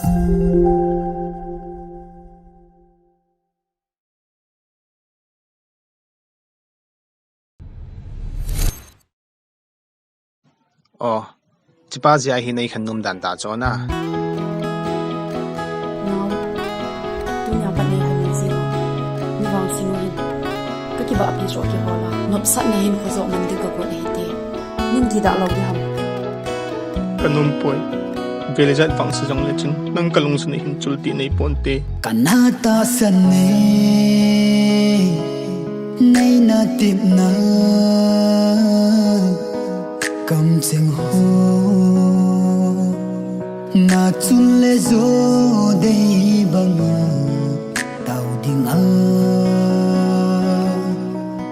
Ồ, chị ba gì ai hi nay khăn nôm đàn ta cho na. Now, tu nhà bạn này hay gì mà, như vàng xin hin, các cái bạn kia rồi kia hoa là, nộp sẵn này hin có dọn mình đi gặp bọn này thế, nhưng kỳ đã lâu đi ham. Khăn nôm poi, về lại giải phẳng sử dụng lại chân, nâng cả lông xuân hin chul ti này pon te. Kanata sane, nay na tip na. Cầm chừng hồ na chun le zo dei bang tàu ding a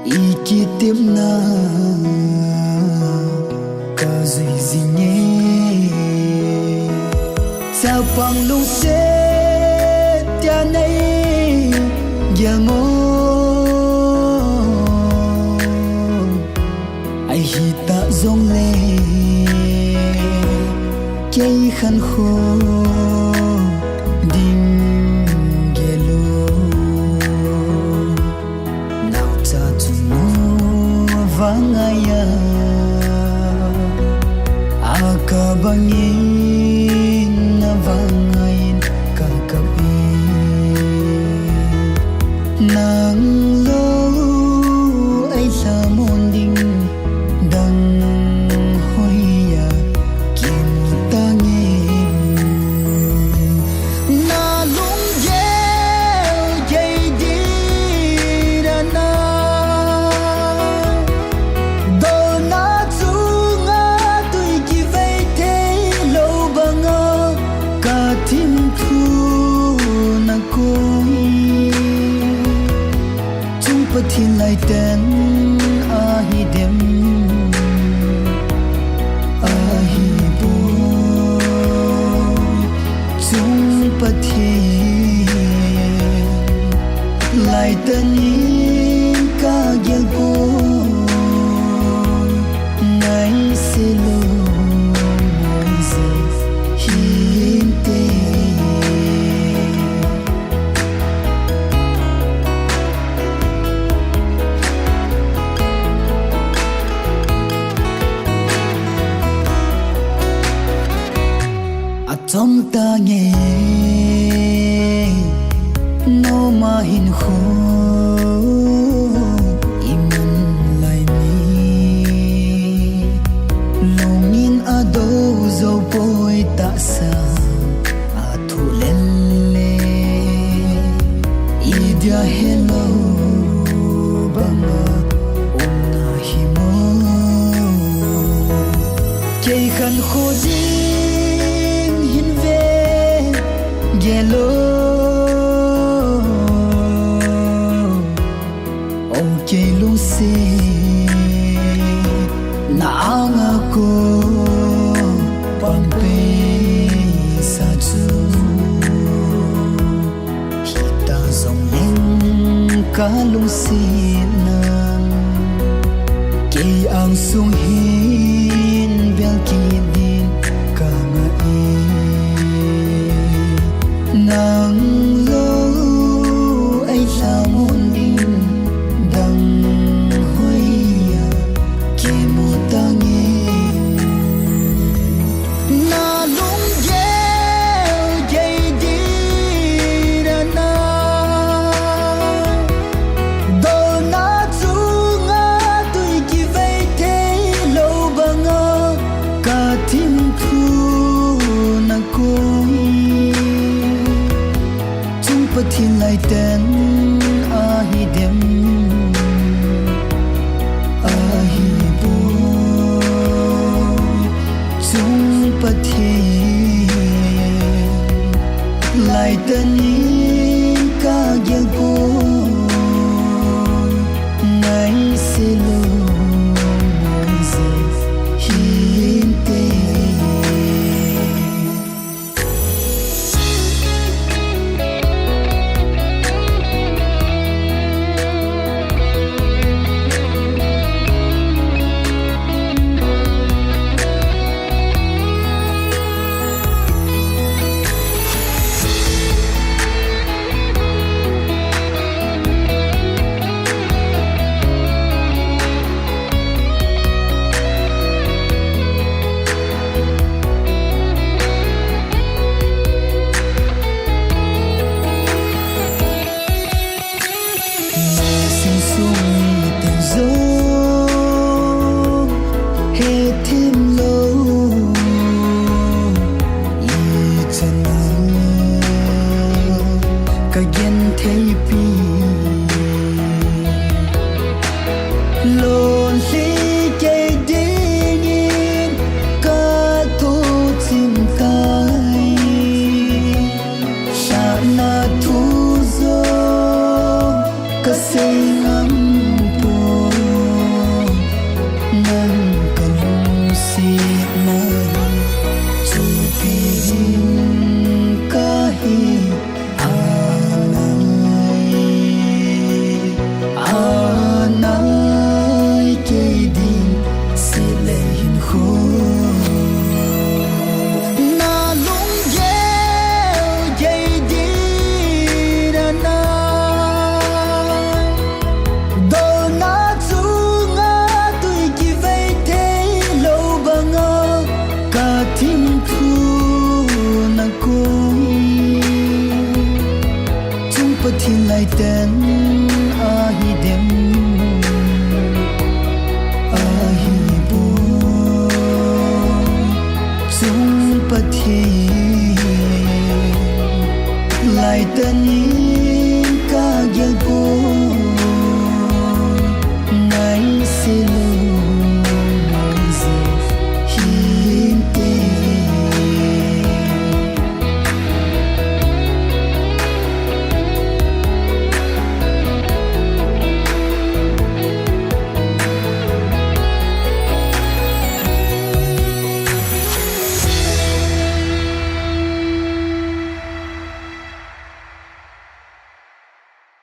iki tiếp na ka zui zinye sao pang lung se tia nei yango ai hi ta zong le cây khăn khô đinh gelo nào cha tu no vang aya aka bangin na vangain kakapi nang lo ai sa mon ding dang hoya kim tangin na lung gel jay di na do na chu nga tui ki vei te lo banga ka tim thu na koi chung pathin lai ten a hi dem a hi bo chung pathin lai ten ka gel bo nai se lo moi se hin te atom ta nghe no ma hin kho iman lai ni longin ado zo poi ta sa a thu len le idia hello banga onna himo kei khan kho ding hin ve gelo okay lu se na anga ko pampe sa chu hita zong len ka lu se nang ke ang sung hin bel ki din ka nga e nang lo ai sa mon ding dang hoya ki mu tangi na lung gel jay di na do na chu nga tui ki vei te lo banga ka tim thu na koi chung pathin lai ten a hi dem a hi bo chung pathin lai ten ka gel bo nai se lo moi se hin te he thêm lâu y chân cả gen thấy pi lon li chạy đi nhìn cả thu chim tai sa na thu zo cả say ngắm po nắng